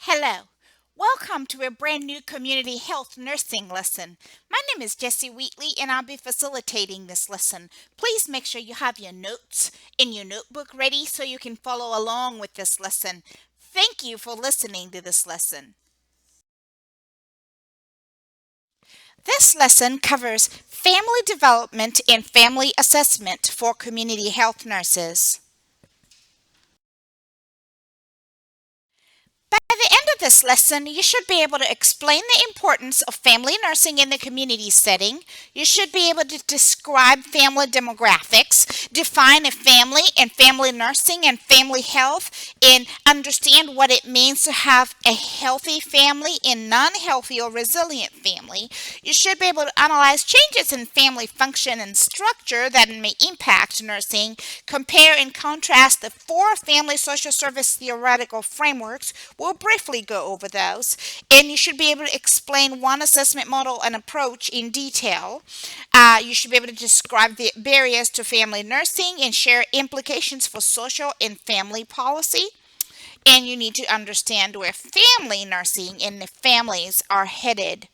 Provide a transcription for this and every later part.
Hello. Welcome to a brand new community health nursing lesson. My name is Jessie Wheatley and I'll be facilitating this lesson. Please make sure you have your notes in your notebook ready so you can follow along with this lesson. Thank you for listening to this lesson. This lesson covers family development and family assessment for community health nurses. By the end of this lesson, you should be able to explain the importance of family nursing in the community setting. You should be able to describe family demographics, define a family and family nursing and family health, and understand what it means to have a healthy family and non-healthy or resilient family. You should be able to analyze changes in family function and structure that may impact nursing, compare and contrast the four family social service theoretical frameworks. We'll briefly go over those, and you should be able to explain one assessment model and approach in detail. You should be able to describe the barriers to family nursing and share implications for social and family policy. And you need to understand where family nursing and the families are headed.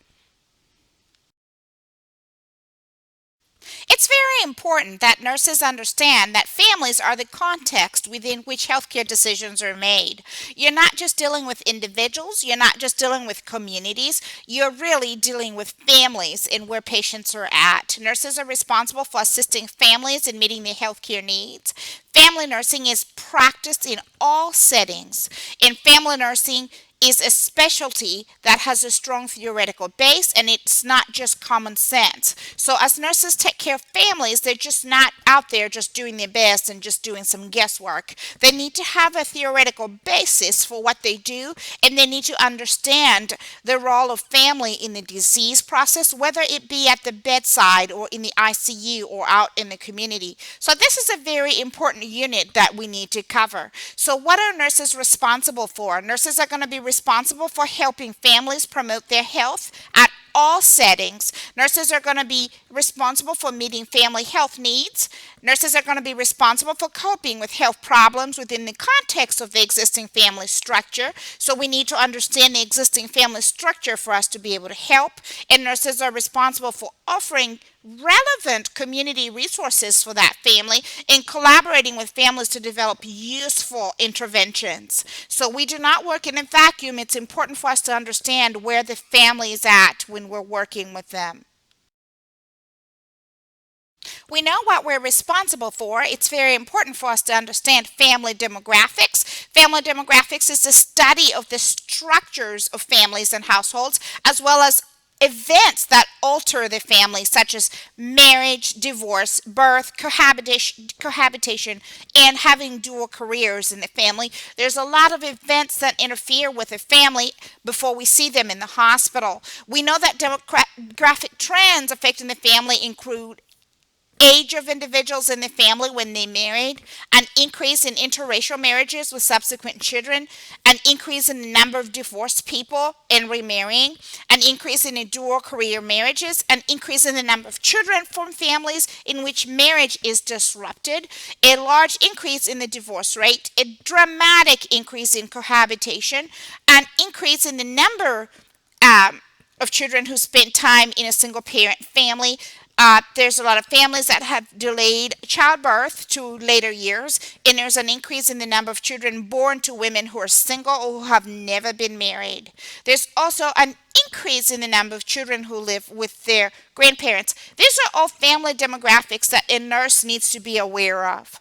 It's very important that nurses understand that families are the context within which healthcare decisions are made. You're not just dealing with individuals, you're not just dealing with communities, you're really dealing with families and where patients are at. Nurses are responsible for assisting families in meeting their healthcare needs. Family nursing is practiced in all settings. In family nursing, is a specialty that has a strong theoretical base and it's not just common sense. So as nurses take care of families, they're just not out there just doing their best and just doing some guesswork. They need to have a theoretical basis for what they do, and they need to understand the role of family in the disease process, whether it be at the bedside or in the ICU or out in the community. So this is a very important unit that we need to cover. So what are nurses responsible for? Nurses are going to be responsible for helping families promote their health at all settings. Nurses are going to be responsible for meeting family health needs. Nurses are going to be responsible for coping with health problems within the context of the existing family structure. So we need to understand the existing family structure for us to be able to help. And nurses are responsible for offering relevant community resources for that family and collaborating with families to develop useful interventions. So we do not work in a vacuum. It's important for us to understand where the family is at when we're working with them. We know what we're responsible for. It's very important for us to understand family demographics. Family demographics is the study of the structures of families and households, as well as events that alter the family, such as marriage, divorce, birth, cohabitation, and having dual careers in the family. There's a lot of events that interfere with a family before we see them in the hospital. We know that demographic trends affecting the family include age of individuals in the family when they married, an increase in interracial marriages with subsequent children, an increase in the number of divorced people and remarrying, an increase in the dual career marriages, an increase in the number of children from families in which marriage is disrupted, a large increase in the divorce rate, a dramatic increase in cohabitation, an increase in the number of children who spend time in a single parent family. There's a lot of families that have delayed childbirth to later years, and there's an increase in the number of children born to women who are single or who have never been married. There's also an increase in the number of children who live with their grandparents. These are all family demographics that a nurse needs to be aware of.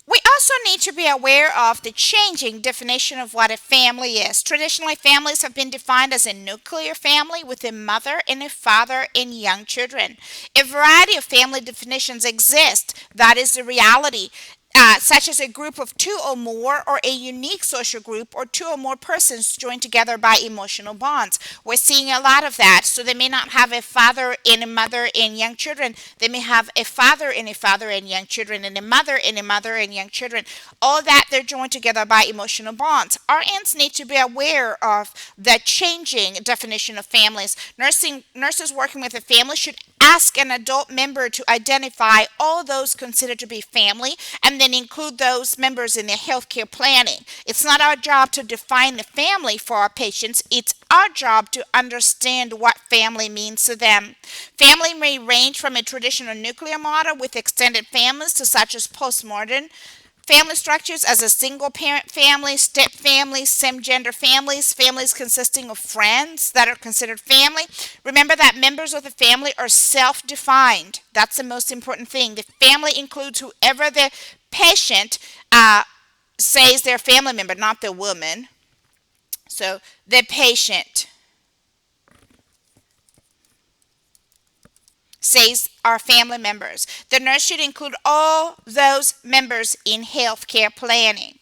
We also need to be aware of the changing definition of what a family is. Traditionally, families have been defined as a nuclear family with a mother and a father and young children. A variety of family definitions exist. That is the reality. Such as a group of two or more, or a unique social group, or two or more persons joined together by emotional bonds. We're seeing a lot of that. So they may not have a father and a mother and young children. They may have a father and young children, and a mother and young children. All that they're joined together by emotional bonds. RNs need to be aware of the changing definition of families. Nurses working with a family should ask an adult member to identify all those considered to be family and then include those members in their healthcare planning. It's not our job to define the family for our patients, it's our job to understand what family means to them. Family may range from a traditional nuclear model with extended families to such as postmodern family structures as a single parent family, step families, same gender families, families consisting of friends that are considered family. Remember that members of the family are self defined. That's the most important thing. The family includes whoever the patient says their family member, not the woman. So the patient says our family members. The nurse should include all those members in healthcare planning.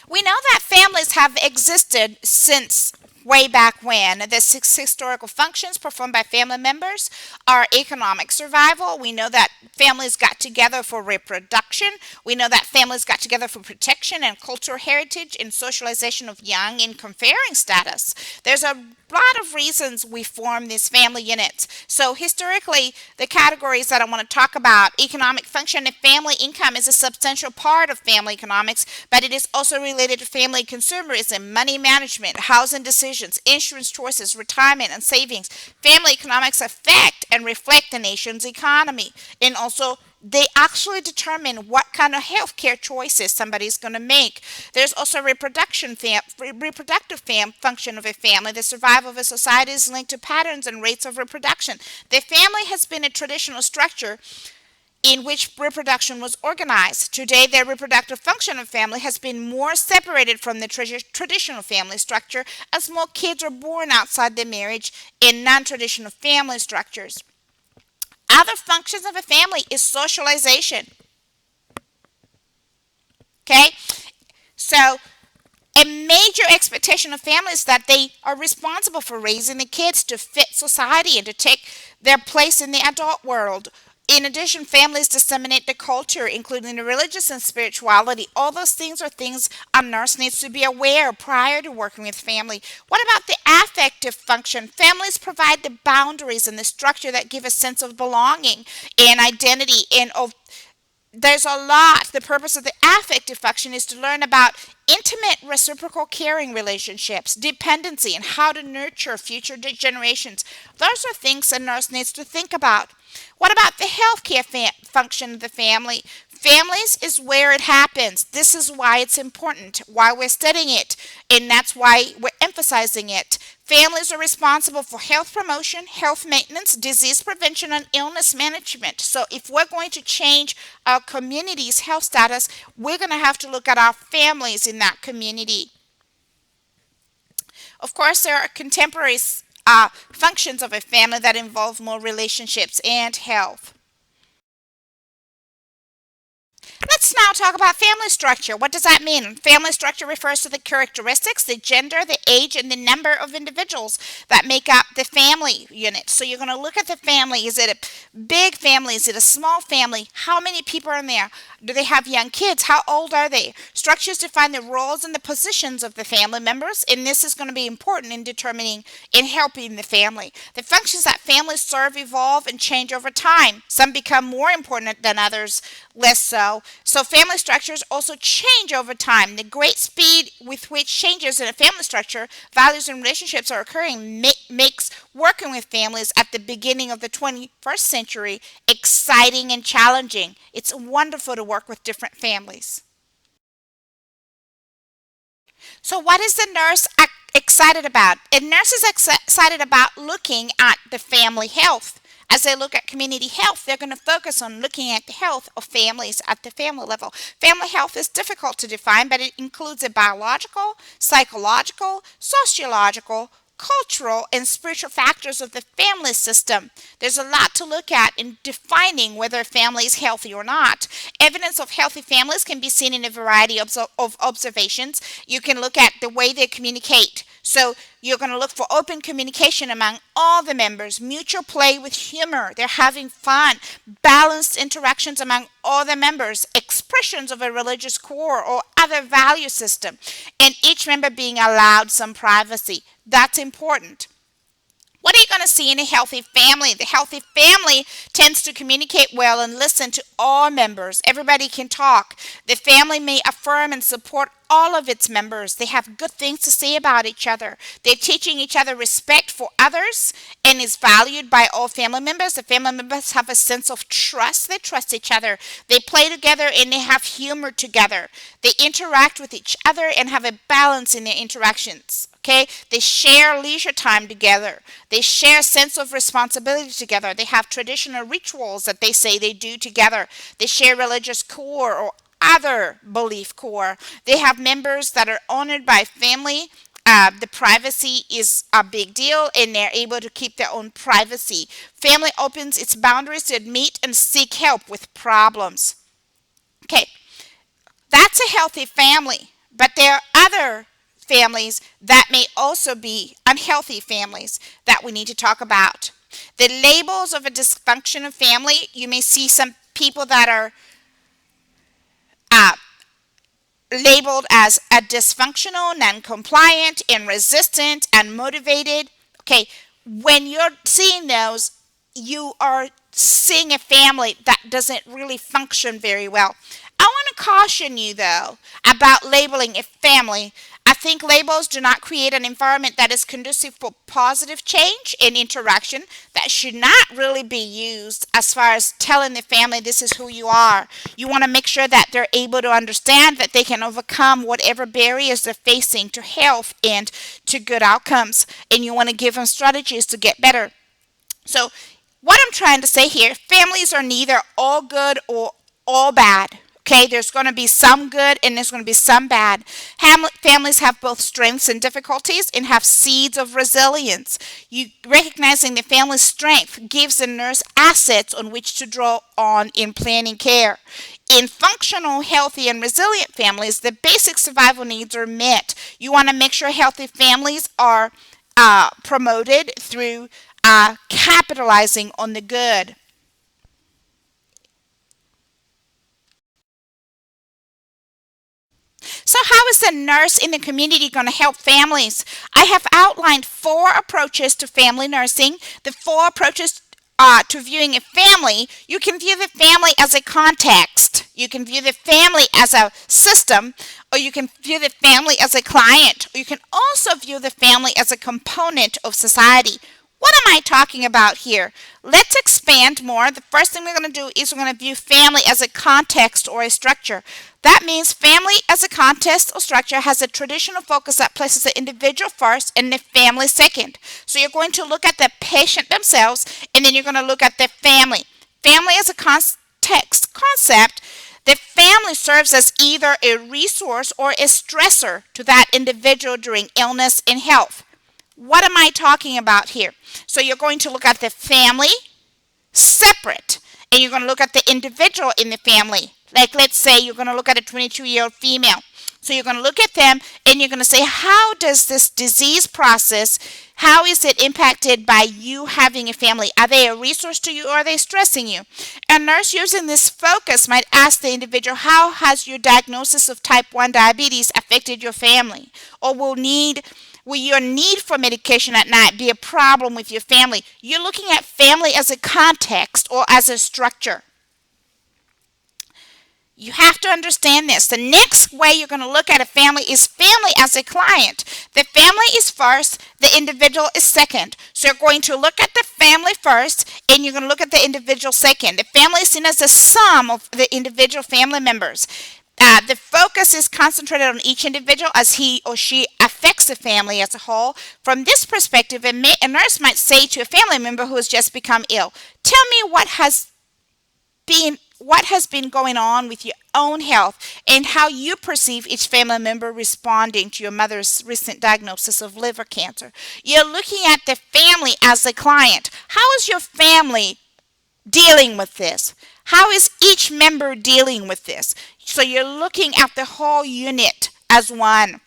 We know that families have existed since way back when. The six historical functions performed by family members are economic survival. We know that families got together for reproduction. We know that families got together for protection and cultural heritage and socialization of young and conferring status. There's a lot of reasons we form these family units. So historically, the categories that I want to talk about, economic function and family income is a substantial part of family economics, but it is also related to family consumerism, money management, housing decisions, insurance choices, retirement and savings. Family economics affect and reflect the nation's economy, and also they actually determine what kind of healthcare choices somebody's going to make. There's also reproductive function of a family. The survival of a society is linked to patterns and rates of reproduction. The family has been a traditional structure in which reproduction was organized. Today, the reproductive function of family has been more separated from the traditional family structure as more kids are born outside the marriage in non-traditional family structures. Other functions of a family is socialization. Okay? So, a major expectation of families is that they are responsible for raising the kids to fit society and to take their place in the adult world. In addition, families disseminate the culture, including the religious and spirituality. All those things are things a nurse needs to be aware prior to working with family. What about the affective function? Families provide the boundaries and the structure that give a sense of belonging and identity and of there's a lot. The purpose of the affective function is to learn about intimate reciprocal caring relationships, dependency, and how to nurture future generations. Those are things a nurse needs to think about. What about the healthcare function of the family? Families is where it happens. This is why it's important, why we're studying it, and that's why we're emphasizing it. Families are responsible for health promotion, health maintenance, disease prevention, and illness management. So if we're going to change our community's health status, we're going to have to look at our families in that community. Of course, there are contemporary functions of a family that involve more relationships and health. Let's now talk about family structure. What does that mean? Family structure refers to the characteristics, the gender, the age, and the number of individuals that make up the family unit. So you're going to look at the family. Is it a big family? Is it a small family? How many people are in there? Do they have young kids? How old are they? Structures define the roles and the positions of the family members, and this is going to be important in determining and helping the family. The functions that families serve evolve and change over time. Some become more important than others, less so. So family structures also change over time. The great speed with which changes in a family structure, values, and relationships are occurring makes working with families at the beginning of the 21st century exciting and challenging. It's wonderful to work with different families. So what is the nurse excited about? A nurse is excited about looking at the family health. As they look at community health, they're going to focus on looking at the health of families at the family level. Family health is difficult to define, but it includes the biological, psychological, sociological, cultural, and spiritual factors of the family system. There's a lot to look at in defining whether a family is healthy or not. Evidence of healthy families can be seen in a variety of observations. You can look at the way they communicate, So you're going to look for open communication among all the members, mutual play with humor. They're having fun, balanced interactions among all the members, expressions of a religious core or other value system, and each member being allowed some privacy. That's important. What are you going to see in a healthy family? The healthy family tends to communicate well and listen to all members. Everybody can talk. The family may affirm and support all of its members. They have good things to say about each other. They're teaching each other respect for others and is valued by all family members. The family members have a sense of trust. They trust each other. They play together and they have humor together. They interact with each other and have a balance in their interactions. Okay, they share leisure time together. They share a sense of responsibility together. They have traditional rituals that they say they do together. They share religious core or other belief core. They have members that are honored by family. The privacy is a big deal and they're able to keep their own privacy. Family opens its boundaries to admit and seek help with problems. Okay, that's a healthy family, but there are other families that may also be unhealthy families that we need to talk about. The labels of a dysfunctional family, you may see some people that are uh, labeled as a dysfunctional, non-compliant, and resistant, and motivated. Okay, when you're seeing those, you are seeing a family that doesn't really function very well. I want to caution you though about labeling a family. I think labels do not create an environment that is conducive for positive change and interaction. That should not really be used as far as telling the family this is who you are. You want to make sure that they're able to understand that they can overcome whatever barriers they're facing to health and to good outcomes. And you want to give them strategies to get better. So what I'm trying to say here, families are neither all good or all bad. Okay, there's going to be some good and there's going to be some bad. Families have both strengths and difficulties and have seeds of resilience. You recognizing the family's strength gives the nurse assets on which to draw on in planning care. In functional, healthy, and resilient families, the basic survival needs are met. You want to make sure healthy families are promoted through capitalizing on the good. So, how is a nurse in the community going to help families? I have outlined 4 approaches to family nursing. The 4 approaches to viewing a family. You can view the family as a context, you can view the family as a system, or you can view the family as a client, or you can also view the family as a component of society. What am I talking about here? Let's expand more. The first thing we're going to do is we're going to view family as a context or a structure. That means family as a context or structure has a traditional focus that places the individual first and the family second. So you're going to look at the patient themselves and then you're going to look at the family. Family as a context concept, the family serves as either a resource or a stressor to that individual during illness and health. What am I talking about here? So you're going to look at the family separate and you're going to look at the individual in the family. Like let's say you're going to look at a 22-year-old female. So you're going to look at them and you're going to say, how does this disease process, how is it impacted by you having a family? Are they a resource to you or are they stressing you? A nurse using this focus might ask the individual, how has your diagnosis of type 1 diabetes affected your family? Or will your need for medication at night be a problem with your family? You're looking at family as a context or as a structure. You have to understand this. The next way you're going to look at a family is family as a client. The family is first, the individual is second. So you're going to look at the family first and you're going to look at the individual second. The family is seen as the sum of the individual family members. The focus is concentrated on each individual as he or she affects the family as a whole. From this perspective, a nurse might say to a family member who has just become ill, tell me what has been going on with your own health and how you perceive each family member responding to your mother's recent diagnosis of liver cancer. You're looking at the family as a client. How is your family dealing with this? How is each member dealing with this? So you're looking at the whole unit as one.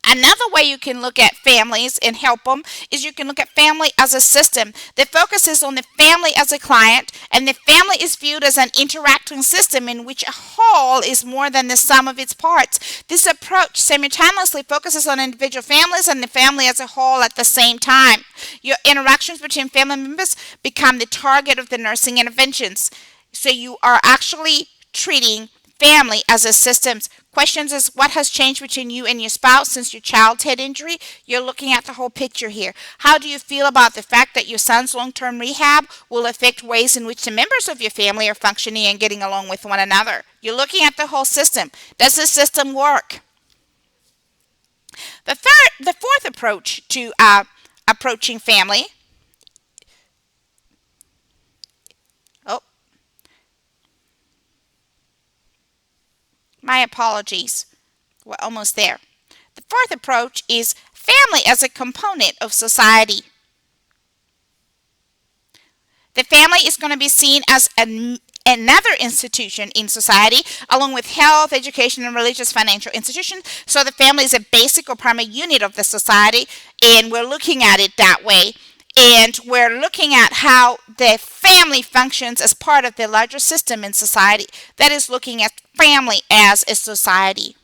Another way you can look at families and help them is you can look at family as a system that focuses on the family as a client, and the family is viewed as an interacting system in which a whole is more than the sum of its parts. This approach simultaneously focuses on individual families and the family as a whole at the same time. Your interactions between family members become the target of the nursing interventions. So you are actually treating family as a system. Questions is what has changed between you and your spouse since your child's head injury? You're looking at the whole picture here. How do you feel about the fact that your son's long-term rehab will affect ways in which the members of your family are functioning and getting along with one another? You're looking at the whole system. Does the system work? The fourth approach to approaching family. Oh, my apologies. We're almost there. The fourth approach is family as a component of society. The family is going to be seen as another institution in society, along with health, education, and religious financial institutions. So the family is a basic or primary unit of the society, and we're looking at it that way. And we're looking at how the family functions as part of the larger system in society. That is looking at family as a society.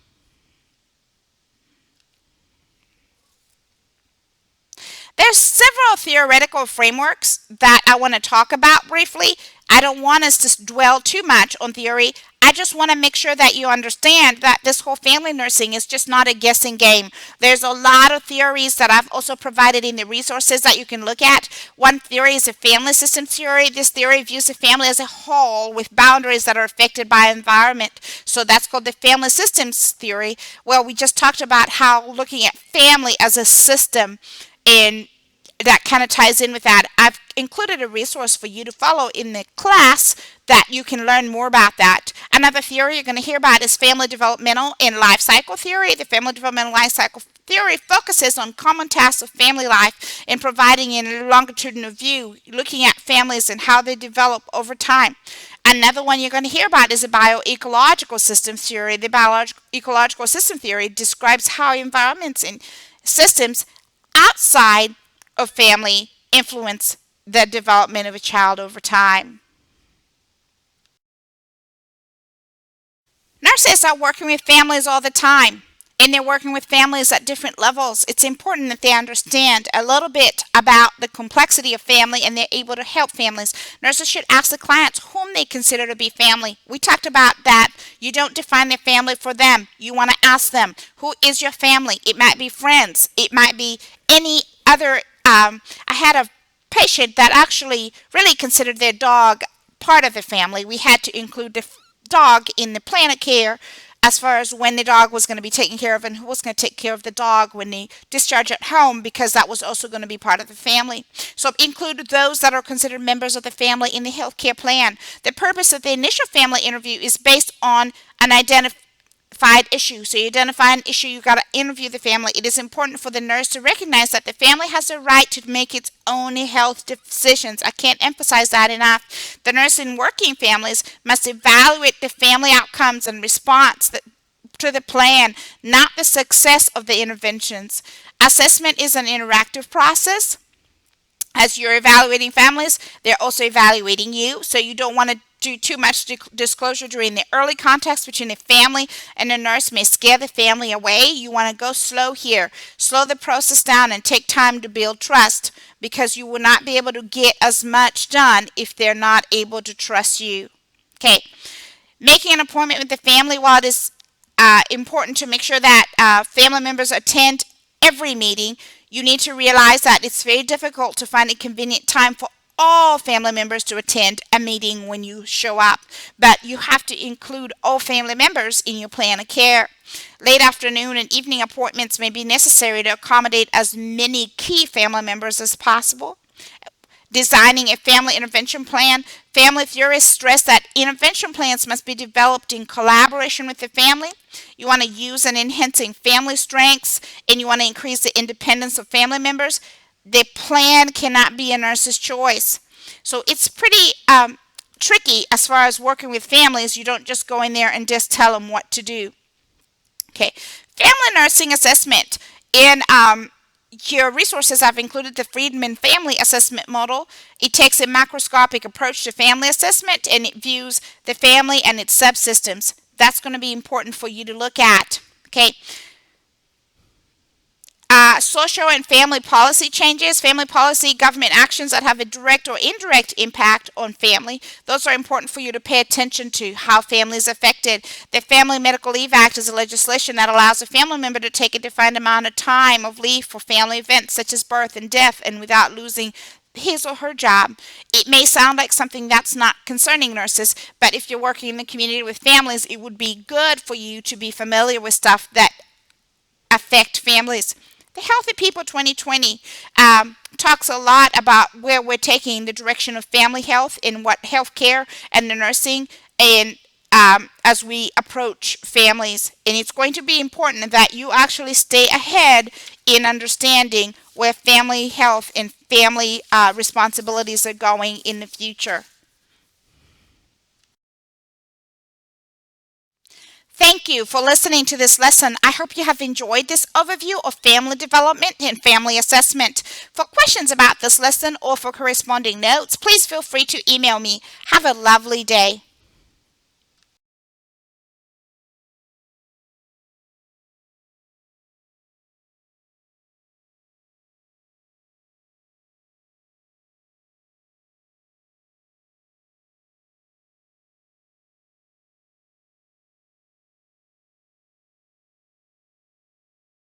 There's several theoretical frameworks that I want to talk about briefly. I don't want us to dwell too much on theory. I just want to make sure that you understand that this whole family nursing is just not a guessing game. There's a lot of theories that I've also provided in the resources that you can look at. One theory is a family system theory. This theory views the family as a whole with boundaries that are affected by environment. So that's called the family systems theory. Well, we just talked about how looking at family as a system, and that kind of ties in with that. I've included a resource for you to follow in the class that you can learn more about that. Another theory you're going to hear about is family developmental and life cycle theory. The family developmental life cycle theory focuses on common tasks of family life and providing a longitudinal view, looking at families and how they develop over time. Another one you're going to hear about is a bioecological system theory. The bioecological system theory describes how environments and systems outside of family influence the development of a child over time. Nurses are working with families all the time, and they're working with families at different levels. It's important that they understand a little bit about the complexity of family and they're able to help families. Nurses should ask the clients whom they consider to be family. We talked about that. You don't define their family for them. You want to ask them, who is your family? It might be friends. It might be any other. I had a patient that actually really considered their dog part of the family. We had to include the dog in the plan of care as far as when the dog was going to be taken care of and who was going to take care of the dog when they discharge at home, because that was also going to be part of the family. So include those that are considered members of the family in the healthcare plan. The purpose of the initial family interview is based on an identified issue. So you identify an issue, you got to interview the family. It is important for the nurse to recognize that the family has the right to make its own health decisions. I can't emphasize that enough. The nurse in working families must evaluate the family outcomes and response to the plan, not the success of the interventions. Assessment is an interactive process. As you're evaluating families, they're also evaluating you. So you don't want to do too much disclosure during the early context between the family and the nurse may scare the family away. You want to go slow here. Slow the process down and take time to build trust, because you will not be able to get as much done if they're not able to trust you. Okay. Making an appointment with the family. While it is important to make sure that family members attend every meeting, you need to realize that it's very difficult to find a convenient time for all family members to attend a meeting when you show up, but you have to include all family members in your plan of care. Late afternoon and evening appointments may be necessary to accommodate as many key family members as possible. Designing a family intervention plan. Family theorists stress that intervention plans must be developed in collaboration with the family. You want to use and enhancing family strengths, and you want to increase the independence of family members. The plan cannot be a nurse's choice. So it's pretty tricky as far as working with families. You don't just go in there and just tell them what to do. Okay, family nursing assessment. In your resources, I've included the Friedman Family Assessment Model. It takes a macroscopic approach to family assessment and it views the family and its subsystems. That's going to be important for you to look at. Okay. Social and family policy changes, family policy, government actions that have a direct or indirect impact on family. Those are important for you to pay attention to how family is affected. The Family Medical Leave Act is a legislation that allows a family member to take a defined amount of time of leave for family events such as birth and death and without losing his or her job. It may sound like something that's not concerning nurses, but if you're working in the community with families, it would be good for you to be familiar with stuff that affect families. The Healthy People 2020 talks a lot about where we're taking the direction of family health and what healthcare and the nursing and as we approach families. And it's going to be important that you actually stay ahead in understanding where family health and family responsibilities are going in the future. Thank you for listening to this lesson. I hope you have enjoyed this overview of family development and family assessment. For questions about this lesson or for corresponding notes, please feel free to email me. Have a lovely day.